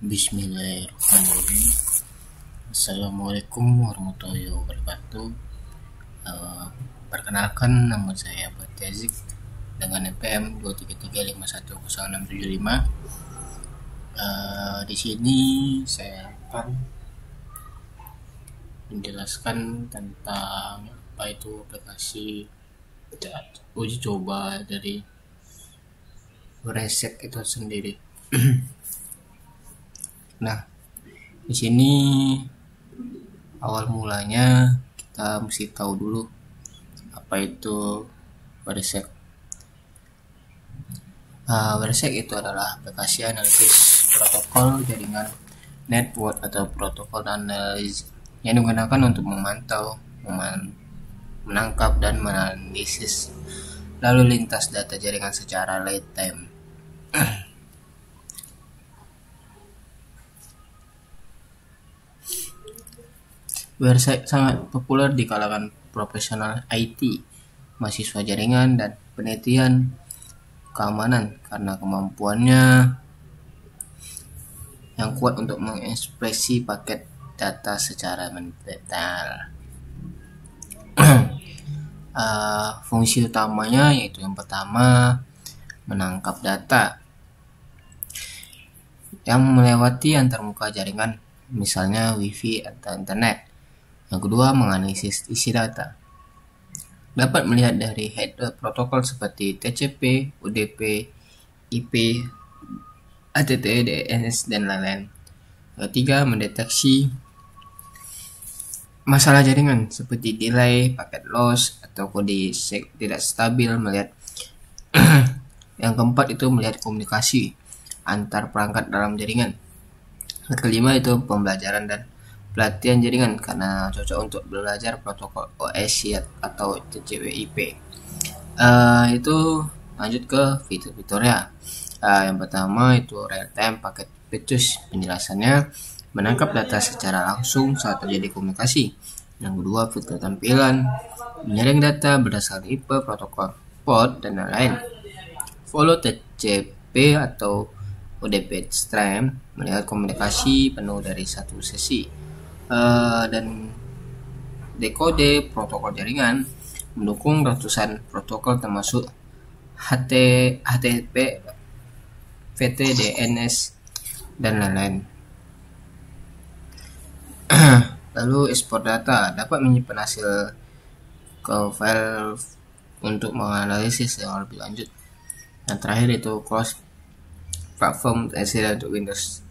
Bismillahirrahmanirrahim. Assalamualaikum warahmatullahi wabarakatuh. Eh, Perkenalkan, nama saya Batiazik dengan NPM 233510675. Di sini saya akan menjelaskan tentang apa itu aplikasi uji coba dari Resek itu sendiri. Nah, di sini awal mulanya kita mesti tahu dulu apa itu Resek. Resek itu adalah aplikasi analisis protokol jaringan network atau protokol analysis yang digunakan untuk memantau, menangkap dan menganalisis lalu lintas data jaringan secara real time. Website sangat populer di kalangan profesional IT, mahasiswa jaringan, dan penelitian keamanan karena kemampuannya yang kuat untuk mengekspresi paket data secara mendetail. Fungsi utamanya yaitu yang pertama, menangkap data yang melewati antarmuka jaringan, misalnya WiFi atau internet. Yang kedua, menganalisis isi data. Dapat melihat dari header protokol seperti TCP, UDP, IP, ATT, DNS, dan lain-lain. Ketiga, mendeteksi masalah jaringan seperti delay, paket loss, atau kode tidak stabil. Melihat yang keempat itu melihat komunikasi antar perangkat dalam jaringan. Yang kelima itu pembelajaran dan pelatihan jaringan karena cocok untuk belajar protokol OSI atau TCP/IP. Itu lanjut ke fitur-fiturnya. Yang pertama itu real time packet fetch. Penjelasannya menangkap data secara langsung saat terjadi komunikasi. Yang kedua, fitur tampilan menyaring data berdasarkan IP, protokol port, dan lain-lain. Follow TCP atau UDP stream melihat komunikasi penuh dari satu sesi. Dan dekode protokol jaringan mendukung ratusan protokol termasuk HTTP, VT, DNS, dan lain-lain. Lalu ekspor data dapat menyimpan hasil ke file untuk menganalisis yang lebih lanjut. Yang terakhir itu cross platform untuk Windows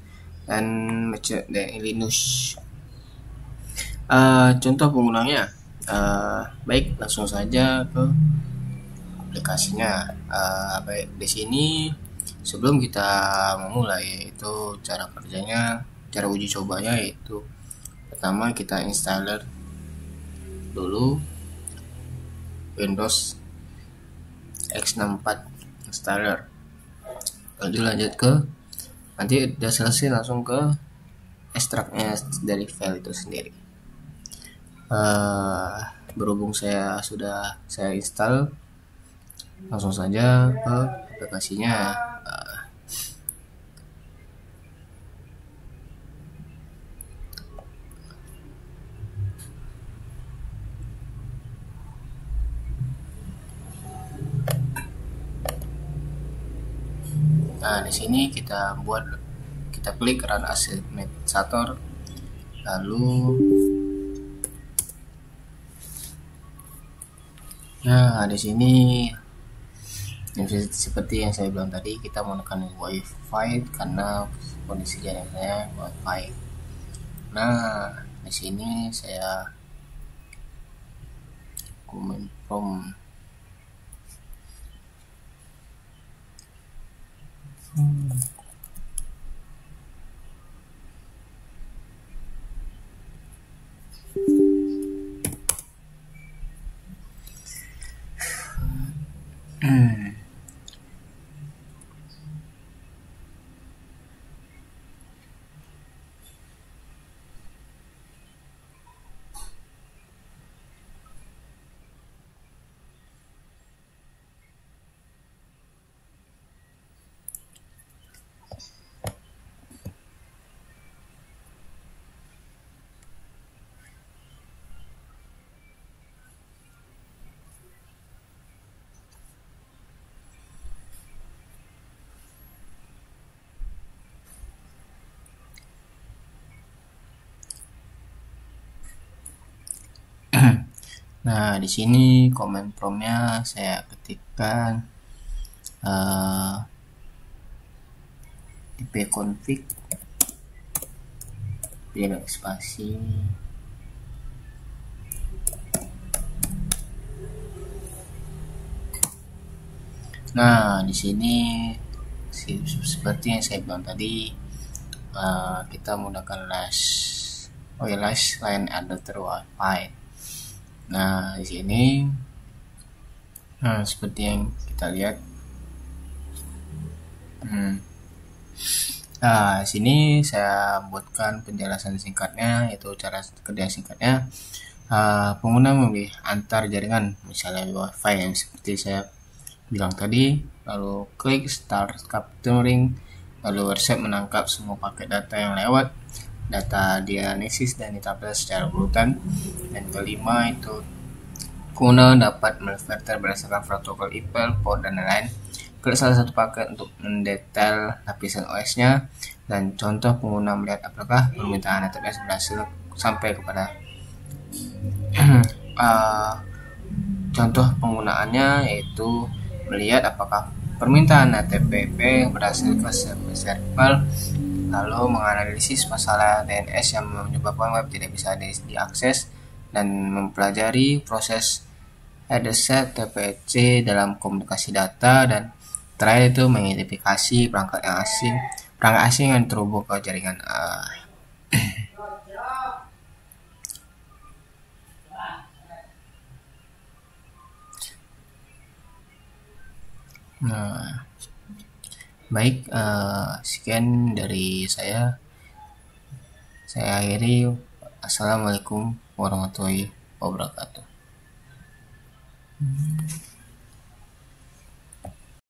dan Mac dan Linux. Contoh penggunanya, baik langsung saja ke aplikasinya. Baik di sini sebelum kita memulai itu cara kerjanya, cara uji cobanya yaitu pertama kita installer dulu Windows x64 installer. Lalu lanjut ke nanti udah selesai langsung ke ekstraknya dari file itu sendiri. Berhubung saya install, langsung saja ke aplikasinya. Di sini kita klik run as administrator, lalu di sini seperti yang saya bilang tadi, kita menekan WiFi karena kondisi jaringannya WiFi. Di sini saya comment from Nah, di sini command promptnya saya ketikkan ipconfig pilih spasi. Nah, di sini seperti yang saya bilang tadi, kita menggunakan wireless line adapter Wi-Fi. Nah, di sini seperti yang kita lihat. Nah, sini saya buatkan penjelasan singkatnya, yaitu cara kerja singkatnya. Pengguna memilih antar jaringan, misalnya Wi-Fi yang seperti saya bilang tadi, lalu klik Start Capturing, lalu WhatsApp menangkap semua paket data yang lewat, data dianalisis dan ditampilkan secara berurutan. Dan kelima itu pengguna dapat memfilter berdasarkan protokol email, port, dan lain-lain. Klik salah satu paket untuk mendetail lapisan OS-nya, dan contoh pengguna melihat apakah permintaan HTTPS berhasil sampai kepada contoh penggunaannya yaitu melihat apakah permintaan HTTP berhasil ke server, lalu menganalisis masalah DNS yang menyebabkan web tidak bisa diakses, dan mempelajari proses headset TPC dalam komunikasi data, dan terakhir itu mengidentifikasi perangkat asing yang terhubung ke jaringan. Nah, baik, sekian dari saya. Saya akhiri. Assalamualaikum warahmatullahi wabarakatuh.